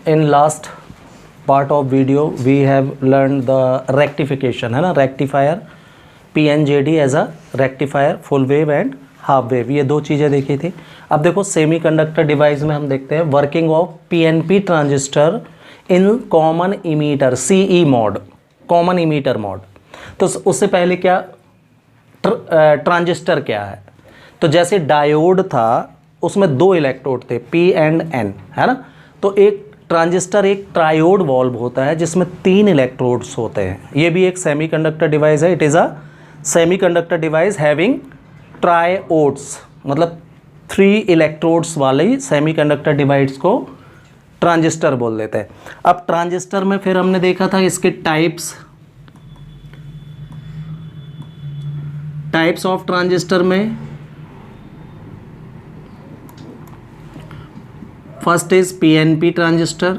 In last part of video we have learn the rectification, है ना, rectifier, PNJD as a rectifier, full wave and half wave, ये दो चीज़ें देखी थी। अब देखो सेमीकंडक्टर डिवाइस में हम देखते हैं working of PNP transistor in common emitter, CE mode, common emitter mode. तो उससे पहले क्या ट्रांजिस्टर क्या है, तो जैसे डायोड था उसमें दो इलेक्ट्रोड थे P एंड N, है ना। तो एक ट्रांजिस्टर एक ट्रायोड वॉल्व होता है जिसमें 3 इलेक्ट्रोड्स होते हैं। ये भी एक सेमीकंडक्टर डिवाइस है। It is a semiconductor device having triodes, मतलब 3 इलेक्ट्रोड्स वाले सेमीकंडक्टर डिवाइस को ट्रांजिस्टर बोल देते हैं। अब ट्रांजिस्टर में फिर हमने देखा था इसके टाइप्स ऑफ ट्रांजिस्टर में फर्स्ट इज PNP ट्रांजिस्टर,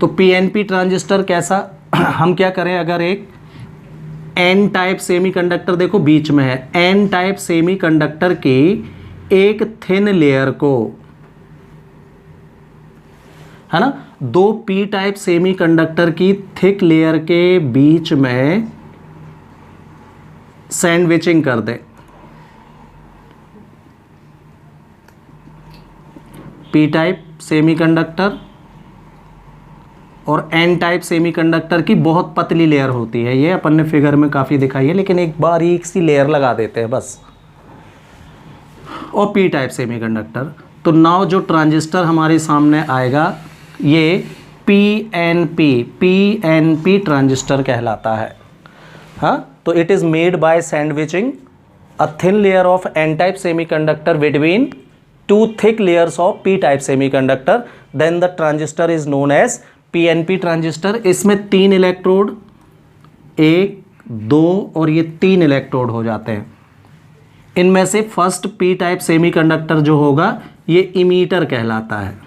तो PNP ट्रांजिस्टर कैसा, हम क्या करें, अगर एक N टाइप सेमीकंडक्टर देखो बीच में है, N टाइप सेमीकंडक्टर की एक थिन लेयर को, है ना, 2 P टाइप सेमीकंडक्टर की थिक लेयर के बीच में सैंडविचिंग कर दे, P टाइप सेमीकंडक्टर और N टाइप सेमीकंडक्टर की बहुत पतली लेयर होती है, ये अपन ने फिगर में काफ़ी दिखाई है, लेकिन एक बारीक सी लेयर लगा देते हैं बस, और P टाइप सेमीकंडक्टर। तो नाउ जो ट्रांजिस्टर हमारे सामने आएगा ये PNP ट्रांजिस्टर कहलाता है। हाँ, तो it is made by sandwiching a thin layer of N type semiconductor between 2 thick layers of P type semiconductor, then the transistor is known as PNP transistor. इसमें 3 इलेक्ट्रोड, 1, 2 और ये 3 इलेक्ट्रोड हो जाते हैं। इनमें से फर्स्ट P टाइप सेमीकंडक्टर जो होगा ये इमीटर कहलाता है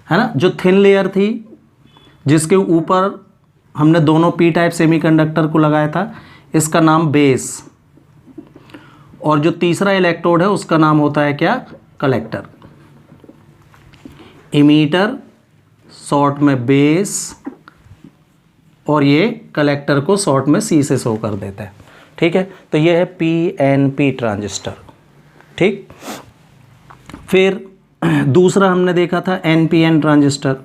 ना। जो थिन लेयर थी जिसके ऊपर हमने दोनों P टाइप सेमीकंडक्टर को लगाया था, इसका नाम बेस, और जो तीसरा इलेक्ट्रोड है उसका नाम होता है क्या, कलेक्टर। इमीटर शॉर्ट में बेस, और ये कलेक्टर को शॉर्ट में C से शो कर देता है। ठीक है, तो ये है PNP ट्रांजिस्टर। ठीक, फिर दूसरा हमने देखा था NPN ट्रांजिस्टर।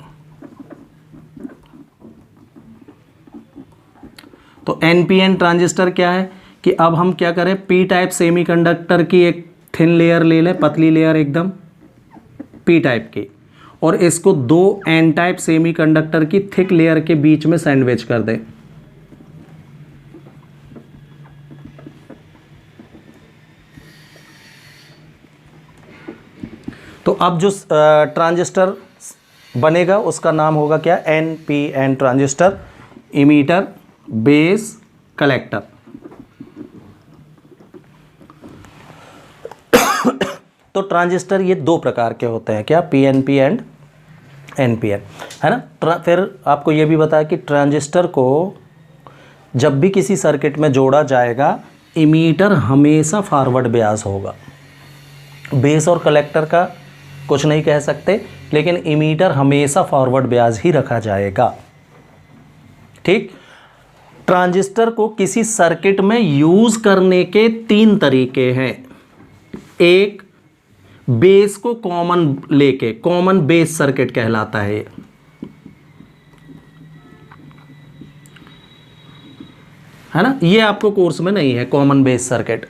तो NPN ट्रांजिस्टर क्या है कि अब हम क्या करें, P टाइप सेमीकंडक्टर की एक थिन लेयर ले लें, पतली लेयर एकदम P टाइप की, और इसको 2 N टाइप सेमीकंडक्टर की थिक लेयर के बीच में सैंडविच कर दें। तो अब जो ट्रांजिस्टर बनेगा उसका नाम होगा क्या, NPN transistor, emitter, base, collector. तो ट्रांजिस्टर ये 2 प्रकार के होते हैं क्या, PNP एंड NPN, है ना। फिर आपको ये भी बताया कि ट्रांजिस्टर को जब भी किसी सर्किट में जोड़ा जाएगा इमीटर हमेशा फॉरवर्ड बियास होगा। बेस और कलेक्टर का कुछ नहीं कह सकते, लेकिन इमीटर हमेशा फॉरवर्ड बियास ही रखा जाएगा। ठीक, ट्रांजिस्टर को किसी सर्किट में यूज करने के 3 तरीके हैं। एक, बेस को कॉमन लेके, कॉमन बेस सर्किट कहलाता है, है ना। ये आपको कोर्स में नहीं है, कॉमन बेस सर्किट।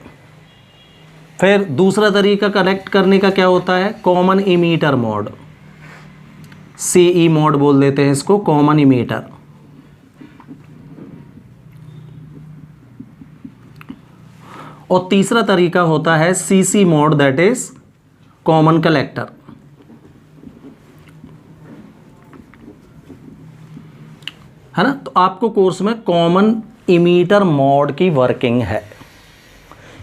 फिर दूसरा तरीका कनेक्ट करने का क्या होता है, common emitter mode, CE mode बोल देते हैं इसको, कॉमन इमीटर। और तीसरा तरीका होता है CC mode, that is common collector. है ना। तो आपको कोर्स में कॉमन इमीटर मोड की वर्किंग है,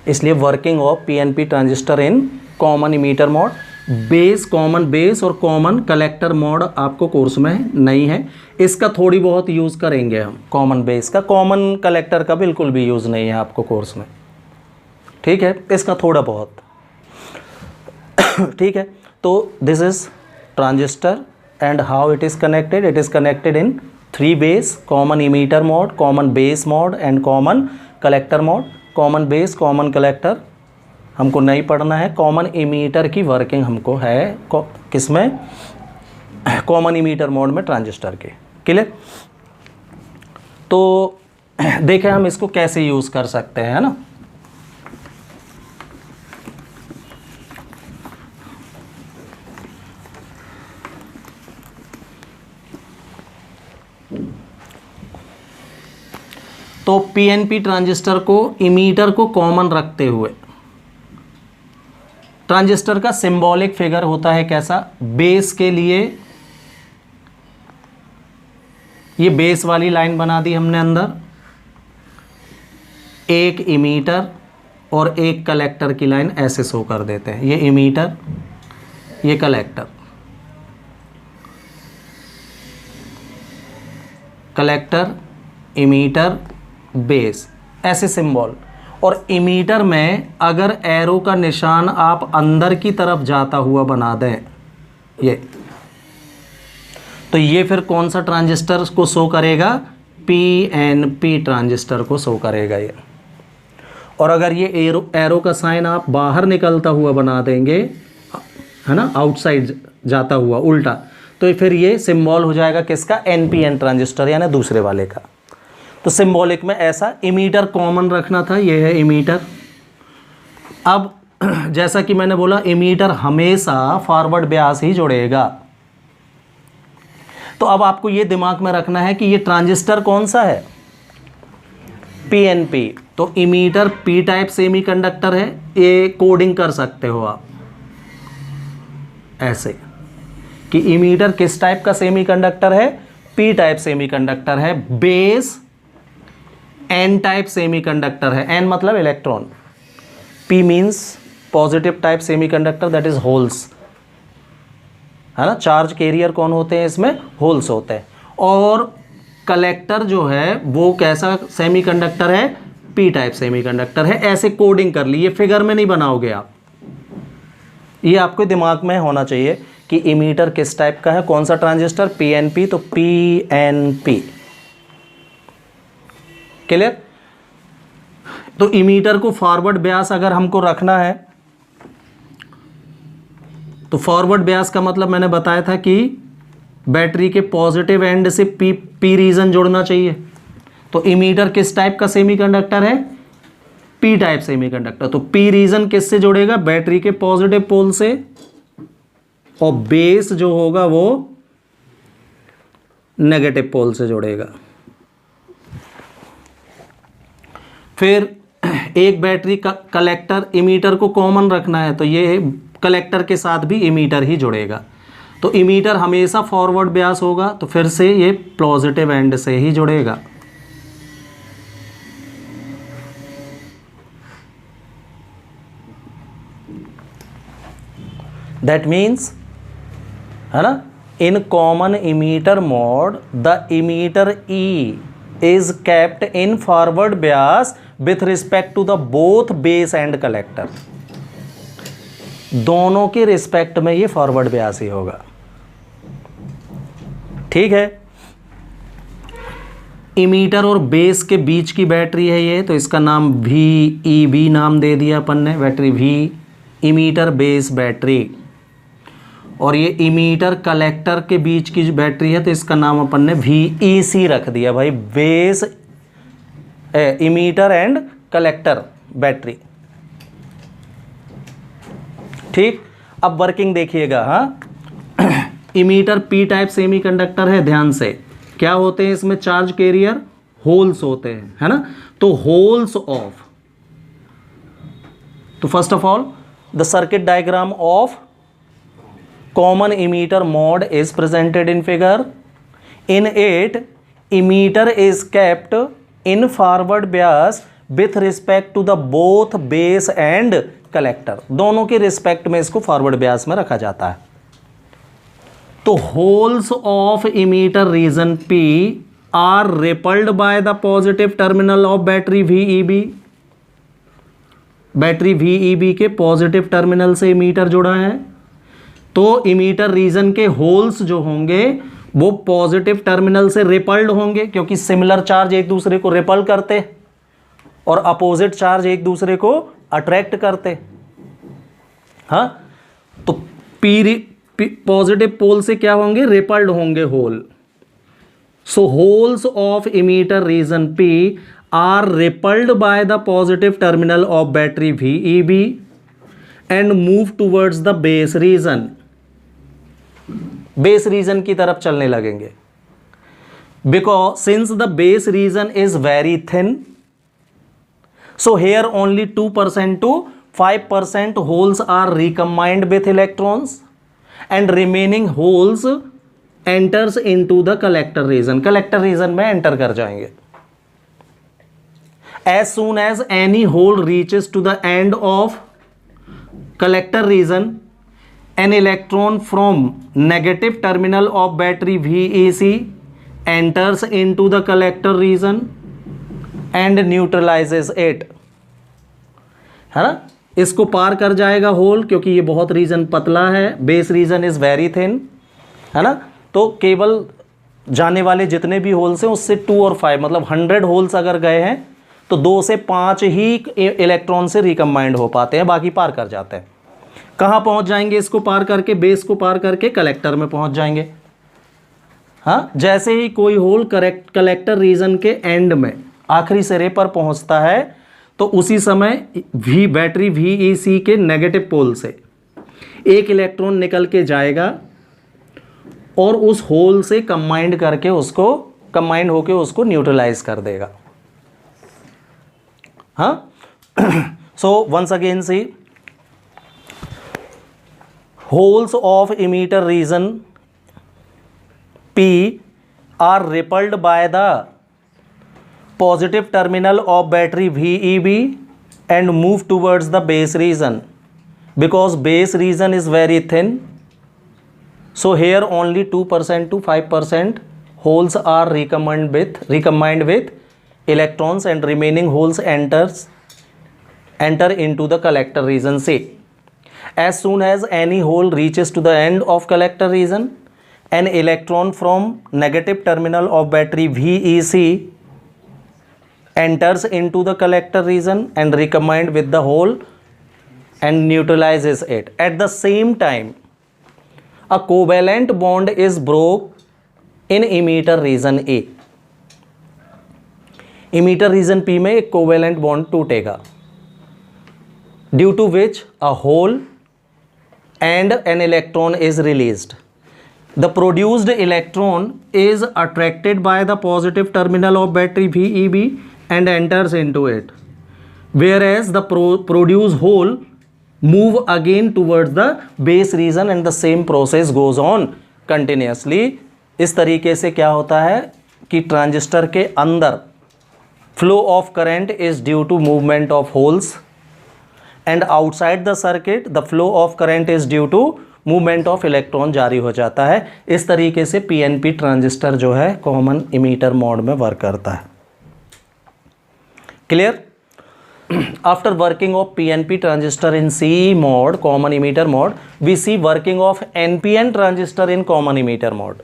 इसलिए working of PNP transistor in common emitter mode, base, common base और कॉमन कलेक्टर मोड आपको कोर्स में नहीं है। इसका थोड़ी बहुत यूज़ करेंगे हम, कॉमन बेस का, कॉमन कलेक्टर का बिल्कुल भी यूज़ नहीं है आपको कोर्स में, ठीक है, इसका थोड़ा बहुत ठीक है। तो this is transistor and how it is connected. It is connected in 3 base, common emitter mode, common base mode and common collector mode. Common base, common collector हमको नहीं पढ़ना है, कॉमन इमीटर की वर्किंग हमको है किसमें, कॉमन इमीटर मोड में transistor के। क्लियर? तो देखें हम इसको कैसे यूज़ कर सकते हैं, है ना। तो पीएनपी ट्रांजिस्टर को, इमीटर को कॉमन रखते हुए, ट्रांजिस्टर का सिंबॉलिक फिगर होता है कैसा, बेस के लिए ये बेस वाली लाइन बना दी हमने अंदर, एक इमीटर और एक कलेक्टर की लाइन ऐसे शो कर देते हैं, ये इमीटर, ये कलेक्टर, कलेक्टर, इमीटर, बेस, ऐसे सिंबल। और इमीटर में अगर एरो का निशान आप अंदर की तरफ जाता हुआ बना दें ये, तो ये फिर कौन सा ट्रांजिस्टर को शो करेगा, पीएनपी ट्रांजिस्टर को शो करेगा ये। और अगर ये एरो का साइन आप बाहर निकलता हुआ बना देंगे, है ना, आउटसाइड जाता हुआ उल्टा, तो फिर ये सिंबल हो जाएगा किसका, एनपीएन ट्रांजिस्टर, यानी दूसरे वाले का। तो सिंबॉलिक में ऐसा इमीटर कॉमन रखना था, ये है इमीटर। अब जैसा कि मैंने बोला, इमीटर हमेशा फॉरवर्ड ब्यास ही जोड़ेगा। तो अब आपको ये दिमाग में रखना है कि ये ट्रांजिस्टर कौन सा है, पीएनपी। तो इमीटर पी टाइप सेमीकंडक्टर है, ये कोडिंग कर सकते हो आप ऐसे कि इमीटर किस टाइप का सेमीकंडक्टर है, पी टाइप सेमीकंडक्टर है। बेस एन टाइप सेमीकंडक्टर है, एन मतलब electron, P means positive type semiconductor, that is holes, है ना। चार्ज कैरियर कौन होते हैं इसमें, होल्स होते हैं। और कलेक्टर जो है वो कैसा सेमीकंडक्टर है, पी टाइप सेमीकंडक्टर है। ऐसे कोडिंग कर ली, ये फिगर में नहीं बनाओगे आप, ये आपके दिमाग में होना चाहिए कि इमीटर किस टाइप का है, कौन सा ट्रांजिस्टर, पीएनपी, तो पीएनपी। क्लियर? तो इमीटर को फॉरवर्ड ब्यास अगर हमको रखना है, तो फॉरवर्ड ब्यास का मतलब मैंने बताया था कि बैटरी के पॉजिटिव एंड से पी रीजन जोड़ना चाहिए। तो इमीटर किस टाइप का सेमीकंडक्टर है, पी टाइप सेमीकंडक्टर। तो पी रीजन किससे जोड़ेगा, बैटरी के पॉजिटिव पोल से, और बेस जो होगा वो नेगेटिव पोल से जोड़ेगा। फिर एक बैटरी का कलेक्टर, इमीटर को कॉमन रखना है, तो ये कलेक्टर के साथ भी इमीटर ही जुड़ेगा। तो इमीटर हमेशा फॉरवर्ड ब्यास होगा, तो फिर से ये पॉजिटिव एंड से ही जुड़ेगा। दैट मीन्स, है ना, in common emitter mode the emitter E is kept in forward bias with respect to the both base and collector। दोनों के रिस्पेक्ट में ये फॉरवर्ड ब्यास ही होगा, ठीक है। इमीटर और बेस के बीच की बैटरी है ये, तो इसका नाम VEB नाम दे दिया अपन ने, battery V, emitter base battery. और ये इमीटर कलेक्टर के बीच की जो बैटरी है, तो इसका नाम अपन ने VEC रख दिया भाई, base emitter and collector battery, ठीक। अब वर्किंग देखिएगा, हाँ। इमीटर पी टाइप सेमीकंडक्टर है, ध्यान से, क्या होते हैं इसमें, चार्ज कैरियर, होल्स होते हैं, है ना। तो होल्स ऑफ, तो first of all the circuit diagram of common emitter mode is presented in figure. In it, emitter is kept in forward bias with respect to the both base and collector, दोनों के respect में इसको forward Beas में रखा जाता है। तो holes of emitter region P are repelled by the positive terminal of battery VEB। Battery VEB के पॉजिटिव टर्मिनल से इमीटर जुड़ा है, तो इमीटर रीजन के होल्स जो होंगे वो पॉजिटिव टर्मिनल से रिपल्ड होंगे, क्योंकि सिमिलर चार्ज एक दूसरे को रिपल करते और अपोजिट चार्ज एक दूसरे को अट्रैक्ट करते। हाँ, तो पॉजिटिव पोल से क्या होंगे, रिपल्ड होंगे hole. So holes of emitter region P are repelled by the positive terminal of battery VEB and move towards the base region. Base region की तरफ चलने लगेंगे, because since the base region is very thin, so here only 2% to 5% holes are recombined with electrons and remaining holes enters into the collector region। collector region में enter कर जाएंगे। as soon as any hole reaches to the end of collector region, an electron from negative terminal of battery VEC enters into the collector region and neutralises it, है ना। इसको पार कर जाएगा whole, क्योंकि ये बहुत रीजन पतला है, base region is very thin, है ना। तो केवल जाने वाले जितने भी होल्स हैं उससे 2 और 5 मतलब 100 होल्स अगर गए हैं तो 2 से 5 ही इलेक्ट्रॉन से रिकम्बाइंड हो पाते हैं, बाकी पार कर जाते हैं। कहाँ पहुँच जाएंगे इसको पार करके, बेस को पार करके कलेक्टर में पहुँच जाएंगे। हाँ, जैसे ही कोई होल कलेक्टर रीजन के एंड में आखिरी सिरे पर पहुंचता है तो उसी समय बैटरी VEC के नेगेटिव पोल से एक इलेक्ट्रॉन निकल के जाएगा और उस होल से कंबाइंड होकर उसको न्यूट्रलाइज कर देगा। हाँ, so once again see holes of emitter region P are repelled by the positive terminal of battery VEB and move towards the base region, because base region is very thin, so here only 2% to 5% holes are recombined with electrons and remaining holes enter into the collector region C। as soon as any hole reaches to the end of collector region, an electron from negative terminal of battery VEC enters into the collector region and recombined with the hole and neutralizes it। at the same time a covalent bond is broke in emitter region A। emitter region P में एक covalent bond टूटेगा, due to which a hole and an electron is released। the produced electron is attracted by the positive terminal of battery VEB and enters into it, whereas the produced hole move again towards the base region and the same process goes on continuously। इस तरीके से क्या होता है कि transistor के अंदर flow of current is due to movement of holes and outside the circuit the flow of current is due to movement of electron जारी हो जाता है। इस तरीके से PNP ट्रांजिस्टर जो है कॉमन इमीटर मोड में वर्क करता है। Clear? After working of PNP transistor in CE mode, common emitter mode, we see working of NPN transistor in common emitter mode।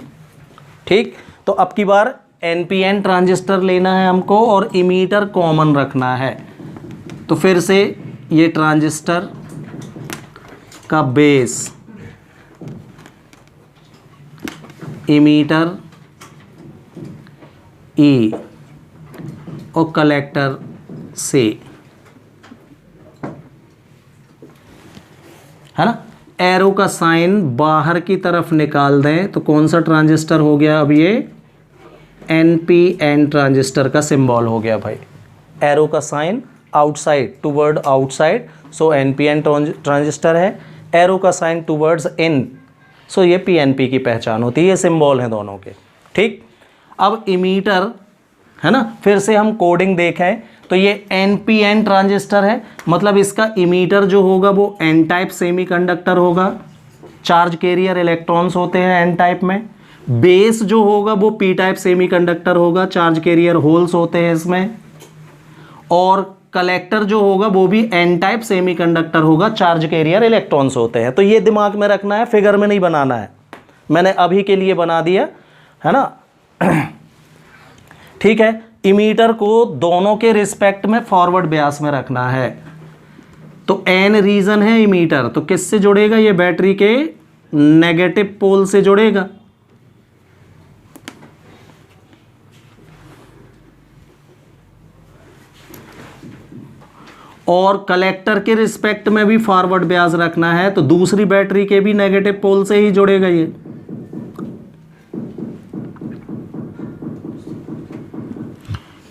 ठीक, तो अब की बार NPN ट्रांजिस्टर लेना है हमको और इमीटर कॉमन रखना है। तो फिर से ये ट्रांजिस्टर का बेस, इमीटर E और कलेक्टर से, है ना। एरो का साइन बाहर की तरफ निकाल दें तो कौन सा ट्रांजिस्टर हो गया, अब ये NPN ट्रांजिस्टर का सिंबल हो गया भाई। एरो का साइन आउटसाइड, टूवर्ड आउटसाइड, सो NPN ट्रांजिस्टर है। एरो का साइन टूवर्ड्स इन, सो ये PNP की पहचान होती है। ये सिंबल हैं दोनों के। ठीक, अब इमीटर, है ना, फिर से हम कोडिंग देखें तो ये NPN ट्रांजिस्टर है, मतलब इसका इमीटर जो होगा वो एन टाइप सेमीकंडक्टर होगा, चार्ज कैरियर इलेक्ट्रॉन्स होते हैं एन टाइप में। बेस जो होगा वो पी टाइप सेमीकंडक्टर होगा, चार्ज कैरियर होल्स होते हैं इसमें। और कलेक्टर जो होगा वो भी एन टाइप सेमीकंडक्टर होगा, चार्ज कैरियर इलेक्ट्रॉन्स होते हैं। तो ये दिमाग में रखना है, फिगर में नहीं बनाना है, मैंने अभी के लिए बना दिया है ना। ठीक है, इमीटर को दोनों के रिस्पेक्ट में फॉरवर्ड ब्यास में रखना है। तो एन रीजन है इमीटर, तो किससे जुड़ेगा, ये बैटरी के नेगेटिव पोल से जुड़ेगा। और कलेक्टर के रिस्पेक्ट में भी फॉरवर्ड ब्यास रखना है, तो दूसरी बैटरी के भी नेगेटिव पोल से ही जुड़ेगा ये।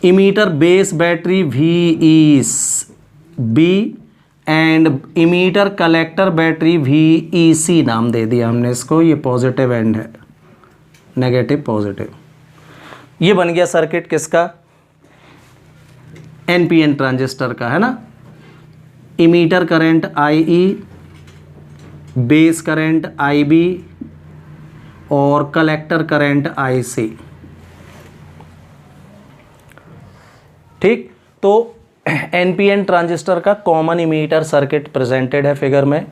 Emitter base battery VEB and emitter collector battery VEC नाम दे दिया हमने इसको, ये पॉजिटिव एंड है, नेगेटिव पॉजिटिव। ये बन गया सर्किट किसका, NPN ट्रांजिस्टर का, है ना। Emitter current IE, base current IB और कलेक्टर करंट IC। ठीक, तो NPN ट्रांजिस्टर का कॉमन इमीटर सर्किट प्रेजेंटेड है फिगर में।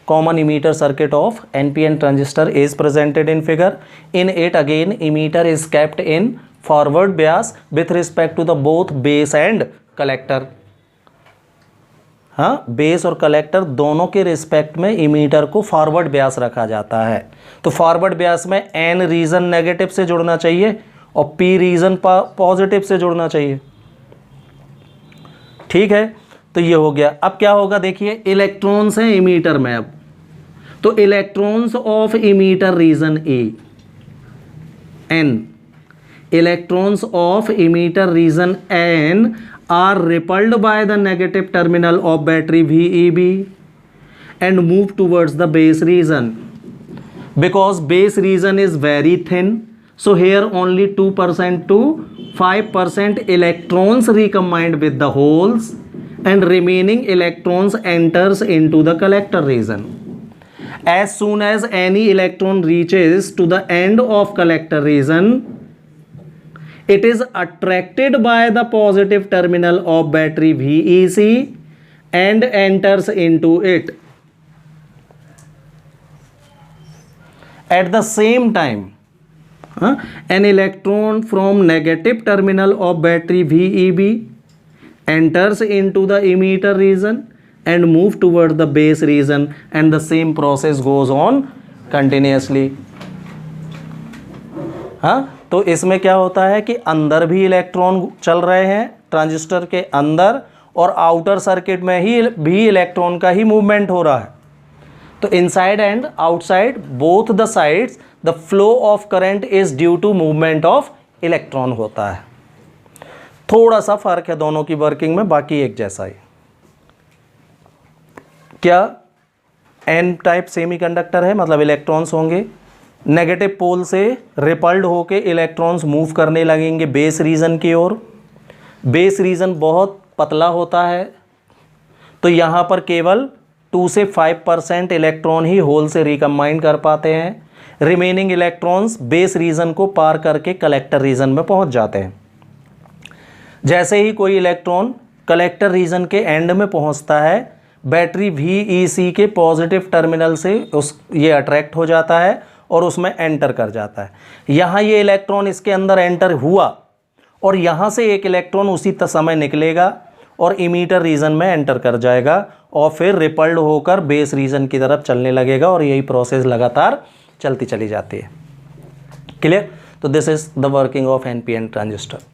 Common emitter circuit of NPN transistor is presented in figure. In it again emitter is kept in forward bias with respect to the both base and collector. हाँ, base और collector दोनों के respect में emitter को forward Beas रखा जाता है। तो फॉरवर्ड ब्यास में N रीजन नेगेटिव से जुड़ना चाहिए और P रीजन पॉजिटिव से जुड़ना चाहिए। ठीक है, तो ये हो गया। अब क्या होगा, देखिए इलेक्ट्रॉन्स हैं इमीटर में। अब तो electrons of emitter region a N, electrons of emitter region N are repelled by the negative terminal of battery VEB and move towards the base region. Because base region is very thin, so here only 2% to 5% electrons recombined with the holes and remaining electrons enters into the collector region. As soon as any electron reaches to the end of collector region, it is attracted by the positive terminal of battery VEC and enters into it. At the same time, an electron from negative terminal of battery VEB enters into the emitter region and move toward the base region, and the same process goes on continuously. हाँ, तो इसमें क्या होता है कि अंदर भी electron चल रहे हैं ट्रांजिस्टर के अंदर, और आउटर सर्किट में ही भी इलेक्ट्रॉन का ही मूवमेंट हो रहा है। तो inside and outside both the sides the flow of current is due to movement of electron होता है। थोड़ा सा फर्क है दोनों की वर्किंग में, बाकी एक जैसा ही। क्या एन टाइप सेमीकंडक्टर है, मतलब इलेक्ट्रॉन्स होंगे, नेगेटिव पोल से रिपल्ड होके इलेक्ट्रॉन्स मूव करने लगेंगे बेस रीजन की ओर। बेस रीजन बहुत पतला होता है, तो यहाँ पर केवल 2 से 5% इलेक्ट्रॉन ही होल से रिकम्बाइन कर पाते हैं। रिमेनिंग इलेक्ट्रॉन्स बेस रीजन को पार करके कलेक्टर रीजन में पहुँच जाते हैं। जैसे ही कोई इलेक्ट्रॉन कलेक्टर रीजन के एंड में पहुँचता है, बैटरी VEC के पॉजिटिव टर्मिनल से ये अट्रैक्ट हो जाता है और उसमें एंटर कर जाता है। यहाँ ये इलेक्ट्रॉन इसके अंदर एंटर हुआ और यहाँ से एक इलेक्ट्रॉन उसी समय निकलेगा और इमीटर रीजन में एंटर कर जाएगा और फिर रिपल्ड होकर बेस रीजन की तरफ चलने लगेगा, और यही प्रोसेस लगातार चलती चली जाती है। क्लियर? तो this is the working of NPN transistor.